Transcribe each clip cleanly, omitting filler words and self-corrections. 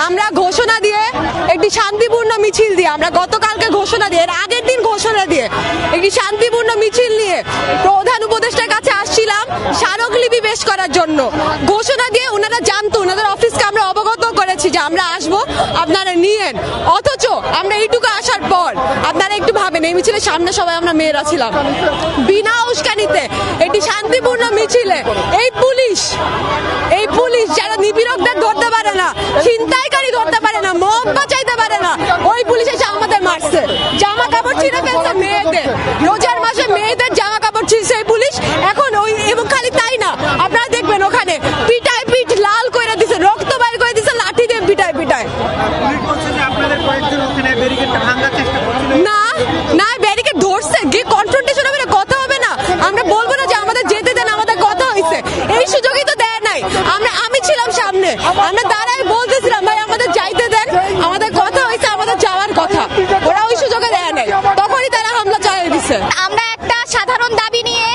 আমরা ঘোষণা দিয়ে একটি শান্তিপূর্ণ মিছিল দিয়ে আমরা গতকালকে ঘোষণা দিয়ে এর আগের দিন ঘোষণা দিয়ে একটি শান্তিপূর্ণ মিছিল নিয়ে প্রধান উপদেষ্টার কাছে আসছিলাম স্মারকলিপি পেশ করার জন্য। ঘোষণা দিয়ে ওনারা জানতো, ওনাদের অফিসকে আমরা অবগত করেছি যে আমরা আসবো, আপনারা নিয়েন। অথচ আমরা এইটুকু আসার পর আপনারা একটু ভাবেন, এই মিছিলের সামনে সবাই আমরা মেয়েরা ছিলাম, বিনা উস্কানিতে একটি শান্তিপূর্ণ মিছিলে এই পুলিশ যারা নিপীড়কদের ধরতে পারে না, ছিনতাইকারী ধরতে পারে না, মব বাঁচাইতে পারে না, ওই পুলিশ এসে আমাদের মারছে, জামা কাপড় ছিঁড়ে ফেলছে মেয়েদের, রোজার মাসে মেয়েদের জামা কাপড় ছিঁড়ছে এই পুলিশ। এখন ওই এবং খালি তাই না, আপনারা দেখবেন ওখানে পিটায় পিঠ লাল করে দিছে, রক্ত বাইর করে দিছে, লাঠি দিয়ে পিটায় না না ব্যারিকেড ধরছে, গিয়ে কনফ্রন্টেশন হবে না, কথা হবে না, আমরা বলবো না যে আমাদের যেতে দেন, আমাদের কথা হয়েছে, এই সুযোগই তো দেয় নাই। আমি ছিলাম সামনে, আমরা দাঁড়াই বলতেছিলাম ভাই আমাদের যাইতে দেন, আমাদের কথা হয়েছে, আমাদের যাওয়ার কথা, ওরা ওই সুযোগে দেয় নাই, তখনই তারা হামলা চালিয়ে দিচ্ছে। আমরা একটা সাধারণ দাবি নিয়ে,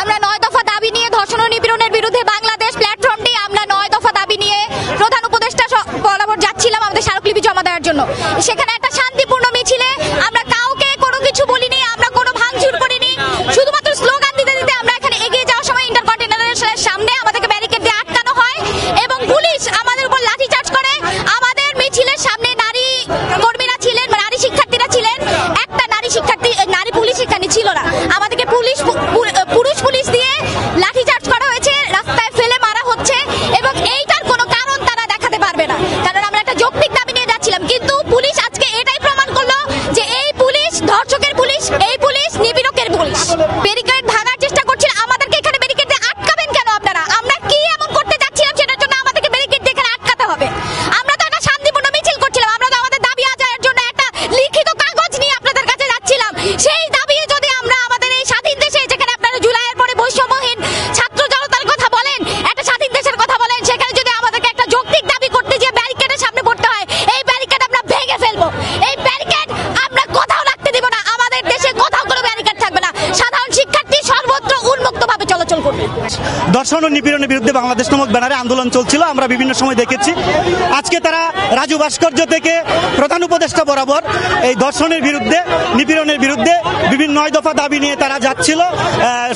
আমরা 9 দফা দাবি নিয়ে ধর্ষণ ও নিপীড়নের বিরুদ্ধে বাংলাদেশ প্ল্যাটফর্মটি আমরা 9 দফা দাবি নিয়ে প্রধান উপদেষ্টা বরাবর যাচ্ছিলাম আমাদের স্মারকলিপি জমা দেওয়ার জন্য। সেখানে একটা শান্তিপূর্ণ মিছিলে আমরা কাউকে কোনো কিছু বলিনি, আমরা কোনো ভাঙচুর করিনি, শুধুমাত্র স্লোগান দিতে দিতে আমরা এখানে এগিয়ে যাওয়ার সময় ইন্টারকন্টিনেন্টালের সামনে আমাদেরকে ব্যারিকেড দিয়ে আটকানো হয় এবং পুলিশ আমাদের উপর লাঠিচার্জ করে। আমাদের মিছিলের সামনে নারী কর্মীরা ছিলেন, নারী শিক্ষার্থীরা ছিলেন, একটা নারী পুলিশ এখানে ছিল না, আমাদেরকে পুরুষ পুলিশ দিয়ে লাঠিচার্জ করা হয়েছে, রাস্তায় ফেলে মারা হচ্ছে এবং এইটার কোনো কারণ তারা দেখাতে পারবে না, কারণ আমরা একটা যৌক্তিক দাবি নিয়ে যাচ্ছিলাম। কিন্তু পুলিশ আজকে এটাই প্রমাণ করলো যে এই পুলিশ ধর্ষকের পুলিশ, এই পুলিশ নিপীড়কের পুলিশ। ব্যারিকেড ভাঙার চেষ্টা করছিল, আমাদেরকে এখানে ব্যারিকেড দিয়ে আটকাবেন কেন আপনারা? আমরা কি এমন করতে যাচ্ছিলাম সেটার জন্য আমাদেরকে ব্যারিকেড দিয়ে এখানে আটকাতে হবে? আমরা তো একটা শান্তিপূর্ণ মিছিল করছিলাম, আমরা তো আমাদের দাবি আদায়ের জন্য একটা লিখিত কাগজ নিয়ে আপনাদের কাছে যাচ্ছিলাম। সেই দাবি যদি আমরা আমাদের এই স্বাধীন দেশে, যেখানে আপনারা জুলাইয়ের পরে বৈষম্যহীন ছাত্র জনতার কথা বলেন, একটা স্বাধীন দেশের কথা বলেন, সেখানে যদি আমাদেরকে একটা যৌক্তিক দাবি করতে গিয়ে ব্যারিকেডের সামনে পড়তে হয়, এই ব্যারিকেড আমরা ভেঙে ফেলবো, এই ব্যারিকেড আমরা কোথাও রাখতে দিব না, আমাদের দেশে কোথাও কোনো ব্যারিকেড থাকবে না, সাধারণ শিক্ষার্থী সর্বত্র উন্মুক্তভাবে চলাচল করবে। ধর্ষণ ও নিপীড়নের বিরুদ্ধে বাংলাদেশ নামক ব্যানারে আন্দোলন চলছিল, আমরা বিভিন্ন সময় দেখেছি। আজকে তারা রাজু ভাস্কর্য থেকে প্রধান উপদেষ্টা বরাবর এই ধর্ষণের বিরুদ্ধে, নিপীড়নের বিরুদ্ধে বিভিন্ন 9 দফা দাবি নিয়ে তারা যাচ্ছিল,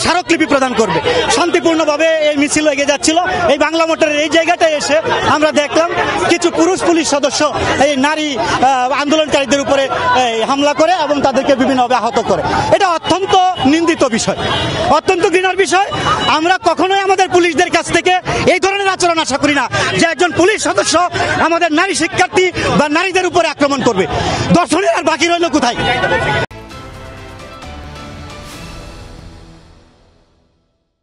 স্মারকলিপি প্রদান করবে। শান্তিপূর্ণভাবে এই মিছিল এগিয়ে যাচ্ছিল। এই বাংলা মোটরের এই জায়গাটায় এসে আমরা দেখলাম কিছু পুরুষ পুলিশ সদস্য এই নারী আন্দোলনকারীদের উপরে হামলা করে এবং তাদেরকে বিভিন্নভাবে আহত করে। এটা অত্যন্ত নিন্দিত বিষয়, অত্যন্ত ঘৃণার বিষয়। আমরা কখনোই আমাদের পুলিশদের কাছ থেকে এই ধরনের আচরণ আশা করি না যে একজন পুলিশ সদস্য আমাদের নারী শিক্ষার্থী বা নারীদের উপরে আক্রমণ করবে। ধর্ষণের আর বাকি রইল কোথায়?